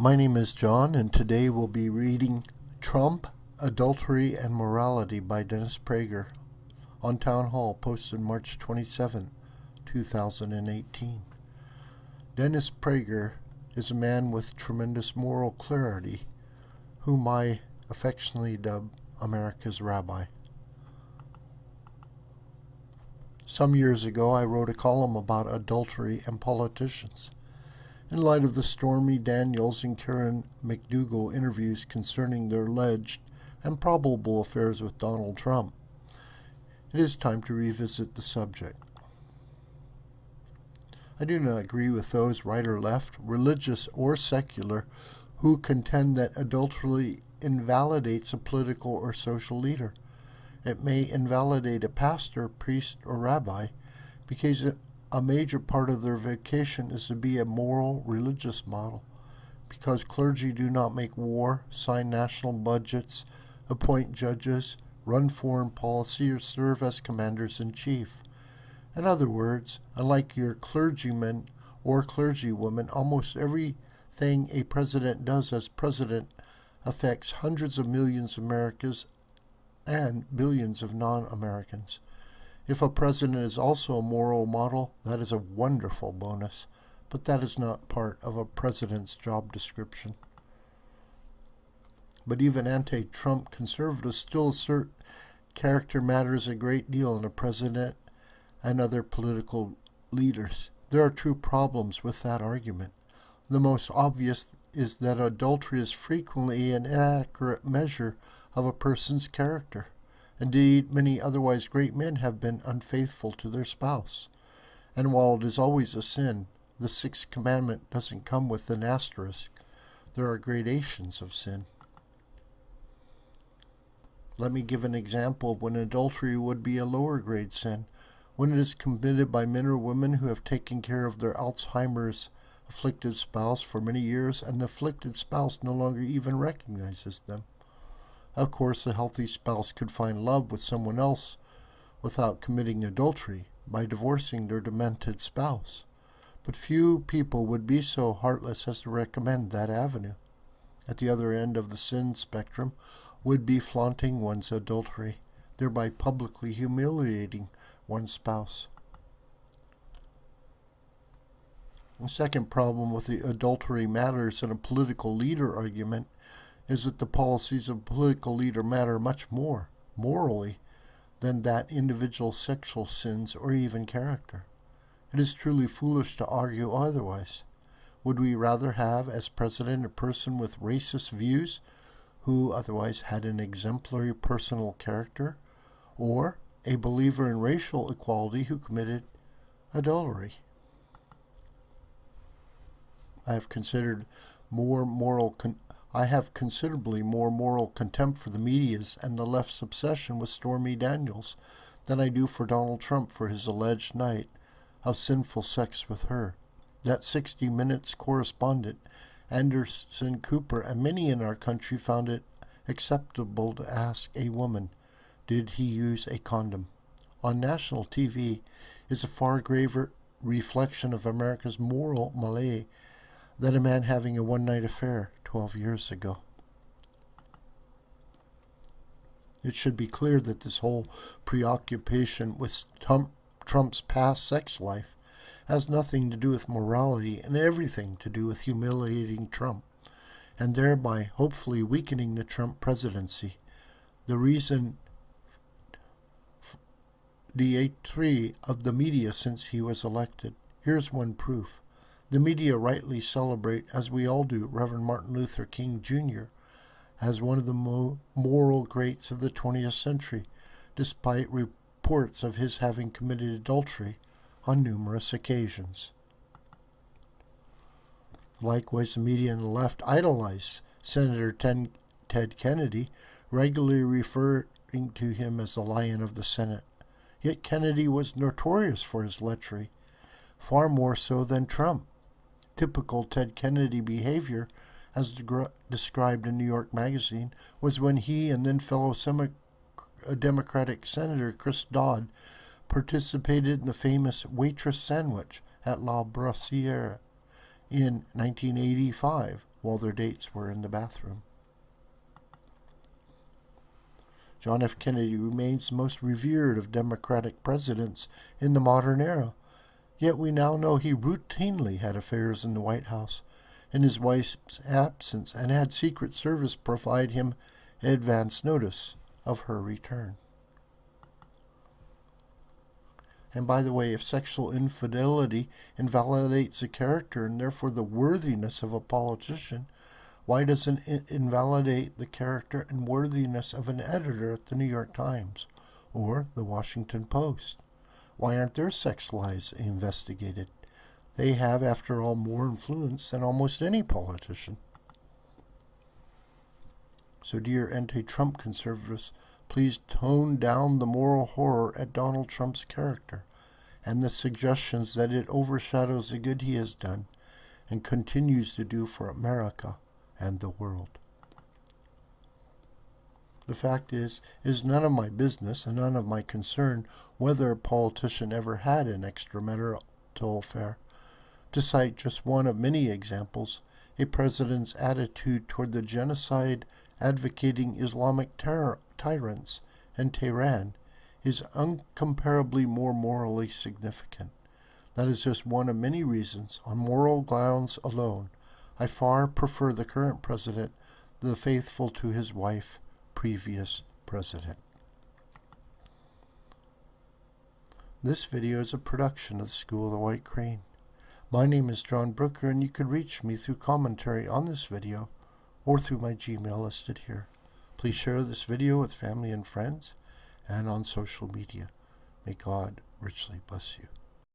My name is John, and today we'll be reading Trump, Adultery, and Morality by Dennis Prager on Townhall, posted March 27, 2018. Dennis Prager is a man with tremendous moral clarity, whom I affectionately dub America's rabbi. Some years ago, I wrote a column about adultery and politicians, in light of the Stormy Daniels and Karen McDougal interviews concerning their alleged and probable affairs with Donald Trump. It is time to revisit the subject. I do not agree with those, right or left, religious or secular, who contend that adultery invalidates a political or social leader. It may invalidate a pastor, priest, or rabbi because a major part of their vocation is to be a moral, religious model, because clergy do not make war, sign national budgets, appoint judges, run foreign policy, or serve as commanders-in-chief. In other words, unlike your clergyman or clergywoman, almost everything a president does as president affects hundreds of millions of Americans and billions of non-Americans. If a president is also a moral model, that is a wonderful bonus, but that is not part of a president's job description. But even anti-Trump conservatives still assert character matters a great deal in a president and other political leaders. There are two problems with that argument. The most obvious is that adultery is frequently an inaccurate measure of a person's character. Indeed, many otherwise great men have been unfaithful to their spouse. And while it is always a sin, the sixth commandment doesn't come with an asterisk. There are gradations of sin. Let me give an example of when adultery would be a lower grade sin, when it is committed by men or women who have taken care of their Alzheimer's afflicted spouse for many years, and the afflicted spouse no longer even recognizes them. Of course, a healthy spouse could find love with someone else without committing adultery by divorcing their demented spouse. But few people would be so heartless as to recommend that avenue. At the other end of the sin spectrum would be flaunting one's adultery, thereby publicly humiliating one's spouse. The second problem with the adultery matters in a political leader argument is that the policies of a political leader matter much more, morally, than that individual sexual sins or even character. It is truly foolish to argue otherwise. Would we rather have as president a person with racist views who otherwise had an exemplary personal character, or a believer in racial equality who committed adultery? I have considerably more moral contempt for the media's and the left's obsession with Stormy Daniels than I do for Donald Trump for his alleged night of sinful sex with her. That 60 Minutes correspondent, Anderson Cooper, and many in our country found it acceptable to ask a woman, did he use a condom? On national TV is a far graver reflection of America's moral malaise than a man having a one-night affair 12 years ago. It should be clear that this whole preoccupation with Trump's past sex life has nothing to do with morality and everything to do with humiliating Trump, and thereby hopefully weakening the Trump presidency. The reason the adultery of the media since he was elected. Here's one proof. The media rightly celebrate, as we all do, Reverend Martin Luther King Jr. as one of the moral greats of the 20th century, despite reports of his having committed adultery on numerous occasions. Likewise, the media and the left idolize Senator Ted Kennedy, regularly referring to him as the Lion of the Senate. Yet Kennedy was notorious for his lechery, far more so than Trump. Typical Ted Kennedy behavior, as described in New York Magazine, was when he and then fellow Democratic Senator Chris Dodd participated in the famous waitress sandwich at La Brasserie in 1985, while their dates were in the bathroom. John F. Kennedy remains the most revered of Democratic presidents in the modern era, yet we now know he routinely had affairs in the White House in his wife's absence and had Secret Service provide him advance notice of her return. And by the way, if sexual infidelity invalidates the character and therefore the worthiness of a politician, why doesn't it invalidate the character and worthiness of an editor at the New York Times or the Washington Post? Why aren't their sex lives investigated? They have, after all, more influence than almost any politician. So, dear anti-Trump conservatives, please tone down the moral horror at Donald Trump's character and the suggestions that it overshadows the good he has done and continues to do for America and the world. The fact is none of my business and none of my concern whether a politician ever had an extramarital affair. To cite just one of many examples, a president's attitude toward the genocide advocating Islamic tyrants in Tehran is incomparably more morally significant. That is just one of many reasons, on moral grounds alone, I far prefer the current president, the faithful to his wife, previous president. This video is a production of the School of the White Crane. My name is John Brooker, and you can reach me through commentary on this video or through my Gmail listed here. Please share this video with family and friends and on social media. May God richly bless you.